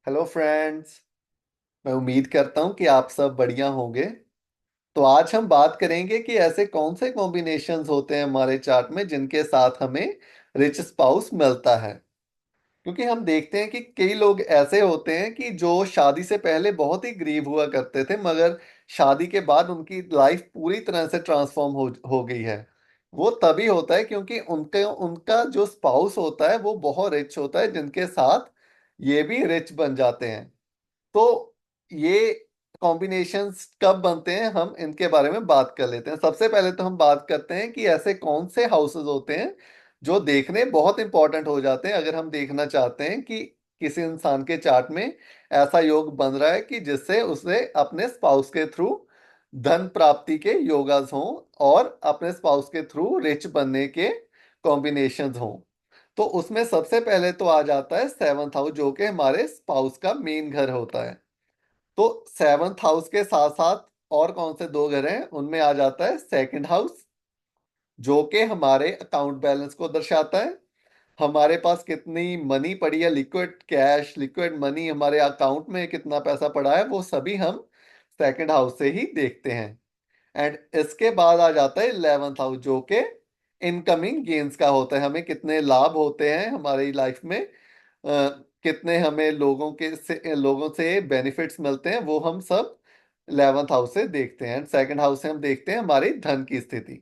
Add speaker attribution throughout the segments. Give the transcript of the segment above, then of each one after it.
Speaker 1: Hello friends. मैं उम्मीद करता हूँ कि आप सब बढ़िया होंगे। तो आज हम बात करेंगे कि ऐसे कौन से कॉम्बिनेशंस होते हैं हमारे चार्ट में जिनके साथ हमें रिच स्पाउस मिलता है। क्योंकि हम देखते हैं कि कई लोग ऐसे होते हैं कि जो शादी से पहले बहुत ही गरीब हुआ करते थे, मगर शादी के बाद उनकी लाइफ पूरी तरह से ट्रांसफॉर्म हो गई है। वो तभी होता है क्योंकि उनके उनका जो स्पाउस होता है वो बहुत रिच होता है, जिनके साथ ये भी रिच बन जाते हैं। तो ये कॉम्बिनेशंस कब बनते हैं, हम इनके बारे में बात कर लेते हैं। सबसे पहले तो हम बात करते हैं कि ऐसे कौन से हाउसेस होते हैं जो देखने बहुत इंपॉर्टेंट हो जाते हैं अगर हम देखना चाहते हैं कि किसी इंसान के चार्ट में ऐसा योग बन रहा है कि जिससे उसे अपने स्पाउस के थ्रू धन प्राप्ति के योगास हों और अपने स्पाउस के थ्रू रिच बनने के कॉम्बिनेशंस हों। तो उसमें सबसे पहले तो आ जाता है सेवंथ हाउस, जो कि हमारे स्पाउस का मेन घर होता है। तो सेवंथ हाउस के साथ साथ और कौन से दो घर हैं, उनमें आ जाता है सेकंड हाउस, जो कि हमारे अकाउंट बैलेंस को दर्शाता है। हमारे पास कितनी मनी पड़ी है, लिक्विड कैश, लिक्विड मनी हमारे अकाउंट में कितना पैसा पड़ा है, वो सभी हम सेकंड हाउस से ही देखते हैं। एंड इसके बाद आ जाता है 11th हाउस, जो कि इनकमिंग गेन्स का होता है। हमें कितने लाभ होते हैं हमारी लाइफ में, कितने हमें लोगों से बेनिफिट्स मिलते हैं, वो हम सब 11th हाउस से देखते हैं। सेकंड हाउस से हम देखते हैं हमारी धन की स्थिति।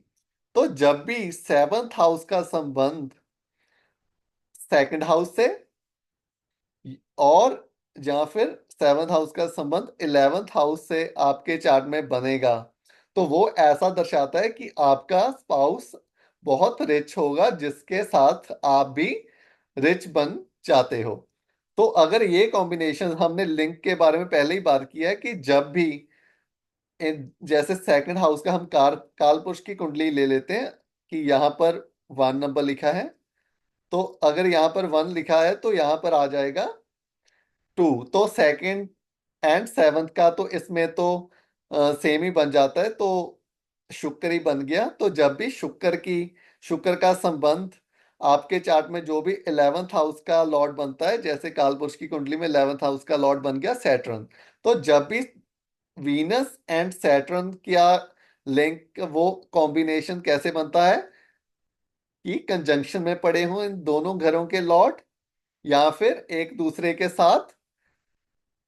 Speaker 1: तो जब भी सेवंथ हाउस का संबंध सेकंड हाउस से, और या फिर सेवंथ हाउस का संबंध 11th हाउस से आपके चार्ट में बनेगा, तो वो ऐसा दर्शाता है कि आपका स्पाउस बहुत रिच होगा, जिसके साथ आप भी रिच बन जाते हो। तो अगर ये कॉम्बिनेशन, हमने लिंक के बारे में पहले ही बात किया है कि जब भी जैसे सेकंड हाउस का हम काल पुरुष की कुंडली ले लेते हैं कि यहाँ पर 1 नंबर लिखा है, तो अगर यहाँ पर 1 लिखा है तो यहाँ पर आ जाएगा 2। तो सेकंड एंड सेवंथ का तो इसमें तो सेम ही बन जाता है, तो शुक्र ही बन गया। तो जब भी शुक्र का संबंध आपके चार्ट में, जो भी 11th हाउस का लॉर्ड बनता है, जैसे कालपुरुष की कुंडली में 11th हाउस का लॉर्ड बन गया सैटर्न, तो जब भी वीनस एंड सैटर्न का लिंक, वो कॉम्बिनेशन कैसे बनता है कि कंजंक्शन में पड़े हों इन दोनों घरों के लॉर्ड, या फिर एक दूसरे के साथ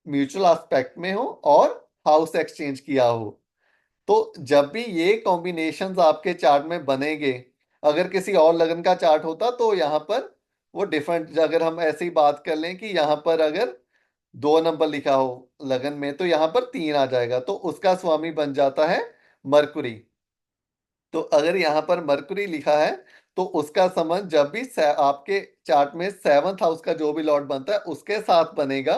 Speaker 1: म्यूचुअल एस्पेक्ट में हो और हाउस एक्सचेंज किया हो। तो जब भी ये कॉम्बिनेशंस आपके चार्ट में बनेंगे, अगर किसी और लगन का चार्ट होता तो यहाँ पर वो डिफरेंट, अगर हम ऐसे ही बात कर लें कि यहाँ पर अगर 2 नंबर लिखा हो लगन में, तो यहाँ पर 3 आ जाएगा, तो उसका स्वामी बन जाता है मरकुरी। तो अगर यहाँ पर मरकुरी लिखा है तो उसका संबंध जब भी आपके चार्ट में सेवंथ हाउस का जो भी लॉर्ड बनता है उसके साथ बनेगा,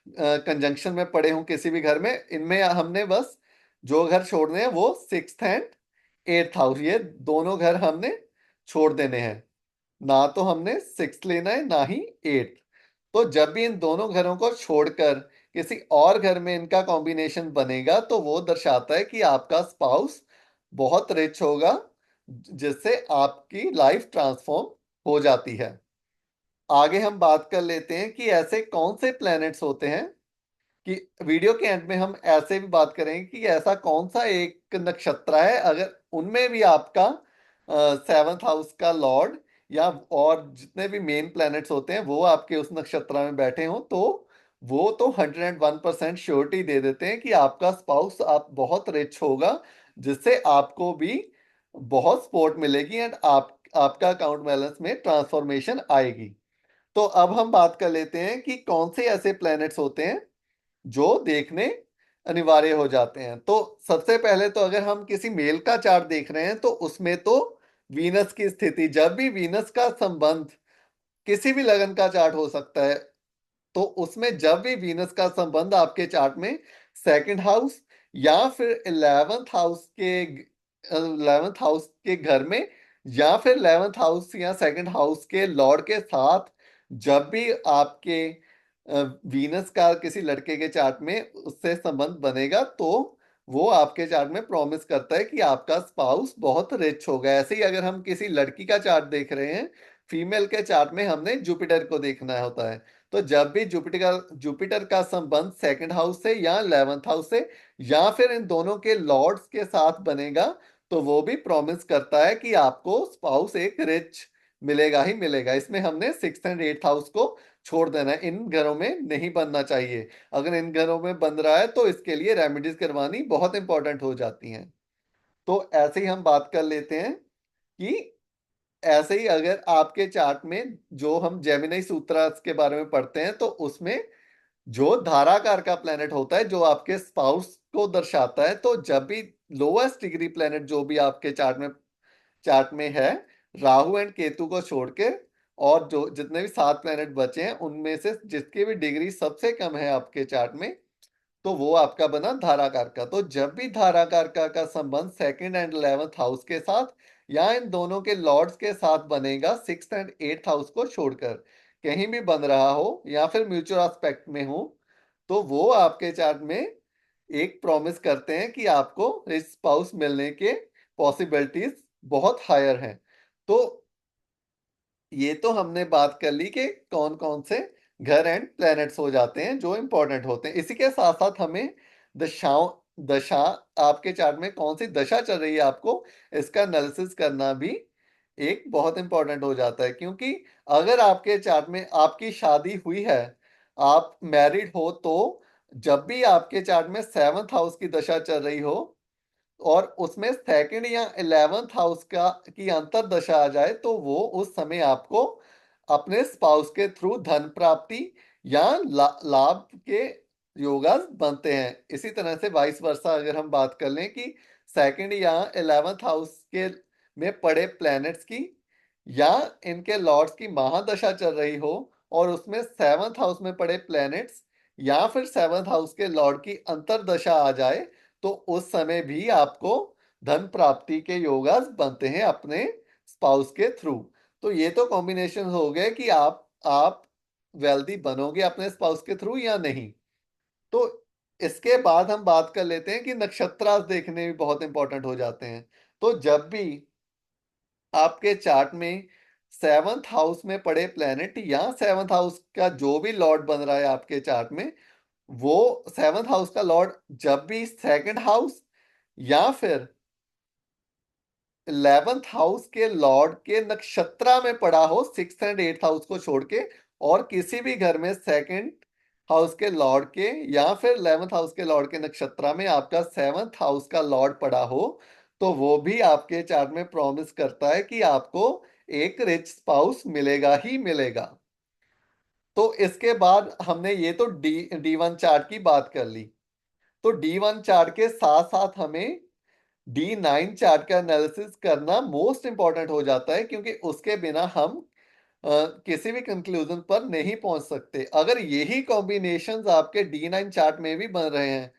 Speaker 1: कंजंक्शन में पड़े हों किसी भी घर में, इनमें हमने बस जो घर छोड़ने हैं वो 6th एंड 8th हाउस, ये दोनों घर हमने छोड़ देने हैं। ना तो हमने 6th लेना है ना ही 8th। तो जब भी इन दोनों घरों को छोड़कर किसी और घर में इनका कॉम्बिनेशन बनेगा, तो वो दर्शाता है कि आपका स्पाउस बहुत रिच होगा, जिससे आपकी लाइफ ट्रांसफॉर्म हो जाती है। आगे हम बात कर लेते हैं कि ऐसे कौन से प्लैनेट्स होते हैं, कि वीडियो के एंड में हम ऐसे भी बात करेंगे कि ऐसा कौन सा एक नक्षत्र है, अगर उनमें भी आपका सेवंथ हाउस का लॉर्ड या और जितने भी मेन प्लैनेट्स होते हैं वो आपके उस नक्षत्र में बैठे हों, तो वो तो 101% श्योरिटी दे देते हैं कि आपका स्पाउस आप बहुत रिच होगा, जिससे आपको भी बहुत सपोर्ट मिलेगी एंड आपका अकाउंट बैलेंस में ट्रांसफॉर्मेशन आएगी। तो अब हम बात कर लेते हैं कि कौन से ऐसे प्लैनेट्स होते हैं जो देखने अनिवार्य हो जाते हैं। तो सबसे पहले तो अगर हम किसी मेल का चार्ट देख रहे हैं तो उसमें तो वीनस की स्थिति, जब भी वीनस का संबंध, किसी भी लगन का चार्ट हो सकता है, तो उसमें जब भी वीनस का संबंध आपके चार्ट में सेकंड हाउस या फिर 11th हाउस के घर में, या फिर 11th हाउस या सेकंड हाउस के लॉर्ड के साथ, जब भी आपके वीनस का किसी लड़के के चार्ट में उससे संबंध बनेगा, तो वो आपके चार्ट में प्रॉमिस करता है कि आपका स्पाउस बहुत रिच होगा। ऐसे ही अगर हम किसी लड़की का चार्ट देख रहे हैं फीमेल के चार्ट में हमने जुपिटर को देखना होता है। तो जब भी जुपिटर का संबंध सेकंड हाउस से या 11th हाउस से या फिर इन दोनों के लॉर्ड्स के साथ बनेगा, तो वो भी प्रॉमिस करता है कि आपको स्पाउस एक रिच मिलेगा ही मिलेगा। इसमें हमने 6th एंड 8th हाउस को छोड़ देना है, इन घरों में नहीं बनना चाहिए। अगर इन घरों में बन रहा है तो इसके लिए रेमेडीज करवानी बहुत इंपॉर्टेंट हो जाती हैं। तो ऐसे ही हम बात कर लेते हैं कि ऐसे ही अगर आपके चार्ट में जो हम जेमिनी सूत्र के बारे में पढ़ते हैं, तो उसमें जो धाराकार का प्लेनेट होता है जो आपके स्पाउस को दर्शाता है, तो जब भी लोएस्ट डिग्री प्लेनेट जो भी आपके चार्ट में है, राहु एंड केतु को छोड़ के, और जो जितने भी 7 प्लेनेट बचे हैं उनमें से जिसकी भी डिग्री सबसे कम है आपके चार्ट में, तो वो आपका बना धाराकार का। तो जब भी धाराकार का संबंध 2nd एंड 11th हाउस के साथ या इन दोनों के लॉर्ड्स के साथ बनेगा 6th एंड 8th हाउस को छोड़कर, कहीं भी बन रहा हो या फिर म्यूचुअल एस्पेक्ट में हो, तो वो आपके चार्ट में एक प्रॉमिस करते हैं कि आपको इस स्पाउस मिलने के पॉसिबिलिटीज बहुत हायर हैं। तो ये तो हमने बात कर ली कि कौन कौन से घर एंड प्लैनेट्स हो जाते हैं जो इंपॉर्टेंट होते हैं। इसी के साथ साथ हमें दशाओं दशा आपके चार्ट में कौन सी दशा चल रही है आपको इसका एनालिसिस करना भी एक बहुत इंपॉर्टेंट हो जाता है। क्योंकि अगर आपके चार्ट में आपकी शादी हुई है, आप मैरिड हो, तो जब भी आपके चार्ट में 7th हाउस की दशा चल रही हो और उसमें 2nd या 11th हाउस का की अंतर दशा आ जाए, तो वो उस समय आपको अपने स्पाउस के थ्रू धन प्राप्ति या लाभ के योगास बनते हैं। इसी तरह से वाइस वर्सा अगर हम बात कर लें कि 2nd या 11th हाउस के में पड़े प्लैनेट्स की या इनके लॉर्ड्स की महादशा चल रही हो और उसमें 7th हाउस में पड़े प्लैनेट्स या फिर 7th हाउस के लॉर्ड की अंतरदशा आ जाए, तो उस समय भी आपको धन प्राप्ति के योगास बनते हैं अपने स्पाउस के थ्रू। तो ये तो कॉम्बिनेशन हो गए कि आप वेल्दी बनोगे अपने स्पाउस के थ्रू या नहीं। तो इसके बाद हम बात कर लेते हैं कि नक्षत्रास देखने भी बहुत इंपॉर्टेंट हो जाते हैं। तो जब भी आपके चार्ट में 7th हाउस में पड़े प्लेनेट या 7th हाउस का जो भी लॉर्ड बन रहा है आपके चार्ट में, वो 7th हाउस का लॉर्ड जब भी 2nd हाउस या फिर 11th हाउस के लॉर्ड के नक्षत्रा में पड़ा हो 6th एंड 8th हाउस को छोड़ के, और किसी भी घर में 2nd हाउस के लॉर्ड के या फिर 11th हाउस के लॉर्ड के नक्षत्रा में आपका 7th हाउस का लॉर्ड पड़ा हो, तो वो भी आपके चार्ट में प्रॉमिस करता है कि आपको एक रिच स्पाउस मिलेगा ही मिलेगा। तो इसके बाद हमने ये तो डी वन चार्ट की बात कर ली। तो डी1 चार्ट के साथ साथ हमें डी9 चार्ट का एनालिसिस करना मोस्ट इंपॉर्टेंट हो जाता है, क्योंकि उसके बिना हम किसी भी कंक्लूजन पर नहीं पहुंच सकते। अगर यही कॉम्बिनेशंस आपके डी9 चार्ट में भी बन रहे हैं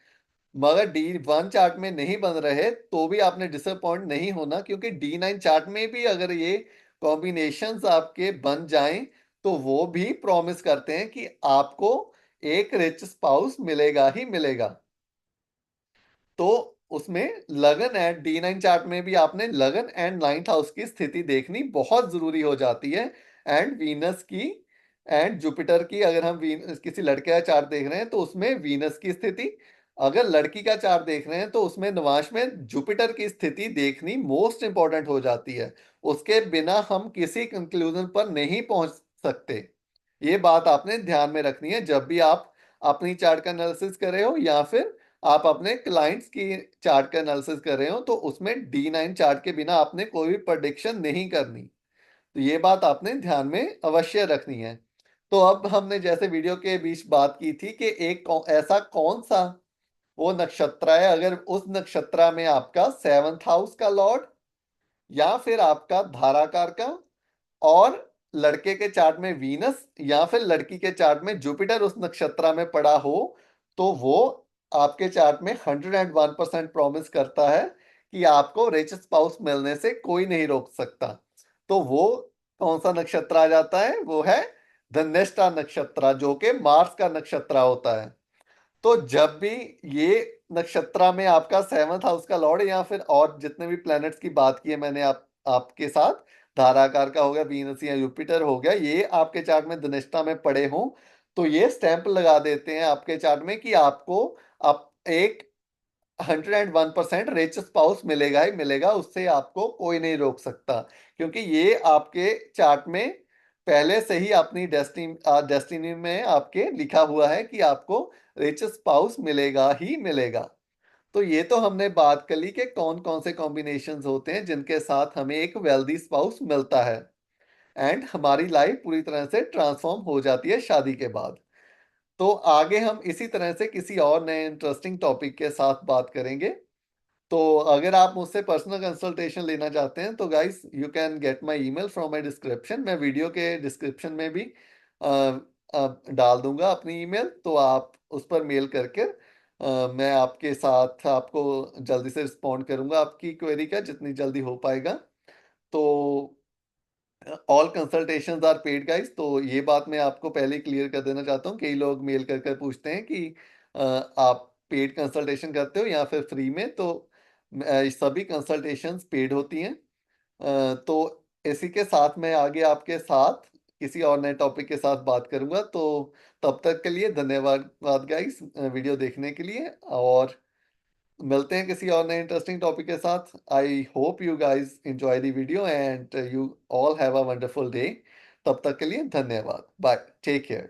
Speaker 1: मगर डी1 चार्ट में नहीं बन रहे, तो भी आपने डिसअपॉइंट नहीं होना, क्योंकि डी9 चार्ट में भी अगर ये कॉम्बिनेशंस आपके बन जाएं, तो वो भी प्रॉमिस करते हैं कि आपको एक रिच स्पाउस मिलेगा ही मिलेगा। तो उसमें लगन एंड डी9 चार्ट में भी आपने लगन एंड 9th हाउस की स्थिति देखनी बहुत जरूरी हो जाती है। एंड वीनस की एंड जुपिटर की, अगर हम किसी लड़के का चार्ट देख रहे हैं तो उसमें वीनस की स्थिति, अगर लड़की का चार्ट देख रहे हैं तो उसमें नवाश में जुपिटर की स्थिति देखनी मोस्ट इंपॉर्टेंट हो जाती है। उसके बिना हम किसी कंक्लूजन पर नहीं पहुंच सकते। ये बात आपने ध्यान में रखनी है जब भी आप अपनी चार्ट का एनालिसिस कर रहे हो या फिर आप अपने क्लाइंट्स की चार्ट का एनालिसिस कर रहे हो, तो उसमें डी9 चार्ट के बिना आपने कोई भी प्रेडिक्शन नहीं करनी। तो ये बात आपने ध्यान में अवश्य रखनी है। तो अब हमने जैसे वीडियो के बीच बात की थी कि ऐसा कौन सा वो नक्षत्र है, अगर उस नक्षत्र में आपका 7th हाउस का लॉर्ड या फिर आपका धाराकार का और लड़के के चार्ट में वीनस या फिर लड़की के चार्ट में जुपिटर उस नक्षत्र में पड़ा हो, तो वो आपके चार्ट में 101% प्रॉमिस करता है कि आपको रिच स्पाउस मिलने से कोई नहीं रोक सकता। तो वो कौन सा नक्षत्र आ जाता है? वो है धन्यष्ठा नक्षत्र, जो कि मार्स का नक्षत्र होता है। तो जब भी ये नक्षत्र में आपका 7th हाउस का लॉर्ड या फिर और जितने भी प्लैनेट्स की बात की है मैंने आपके साथ, धाराकार का हो गया, वीनस या जुपिटर हो गया, ये आपके चार्ट में धनिष्ठा में पड़े हों तो ये स्टैंप लगा देते हैं आपके चार्ट में कि आपको आप एक 101% रिच स्पाउस मिलेगा ही मिलेगा, उससे आपको कोई नहीं रोक सकता, क्योंकि ये आपके चार्ट में पहले से ही अपनी डेस्टिनी में आपके लिखा हुआ है कि आपको रिच स्पाउस मिलेगा ही मिलेगा। तो ये तो हमने बात कर ली कि कौन कौन से कॉम्बिनेशंस होते हैं जिनके साथ हमें एक वेल्दी स्पाउस मिलता है एंड हमारी लाइफ पूरी तरह से ट्रांसफॉर्म हो जाती है शादी के बाद। तो आगे हम इसी तरह से किसी और नए इंटरेस्टिंग टॉपिक के साथ बात करेंगे। तो अगर आप मुझसे पर्सनल कंसल्टेशन लेना चाहते हैं तो guys you can get my email from my description, मैं वीडियो के डिस्क्रिप्शन में भी डाल दूंगा अपनी ईमेल, तो आप उस पर मेल करके मैं आपके साथ आपको जल्दी से रिस्पॉन्ड करूंगा आपकी क्वेरी का, जितनी जल्दी हो पाएगा। तो all consultations are paid guys, तो ये बात मैं आपको पहले क्लियर कर देना चाहता हूँ। कई लोग मेल कर कर पूछते हैं कि आप पेड कंसल्टेशन करते हो या फिर फ्री में, तो सभी कंसल्टेशंस पेड होती हैं। तो इसी के साथ मैं आगे आपके साथ किसी और नए टॉपिक के साथ बात करूंगा। तो तब तक के लिए धन्यवाद गाइस वीडियो देखने के लिए, और मिलते हैं किसी और नए इंटरेस्टिंग टॉपिक के साथ। I hope you guys enjoy the video and you all have a wonderful day. तब तक के लिए धन्यवाद, बाय, टेक केयर।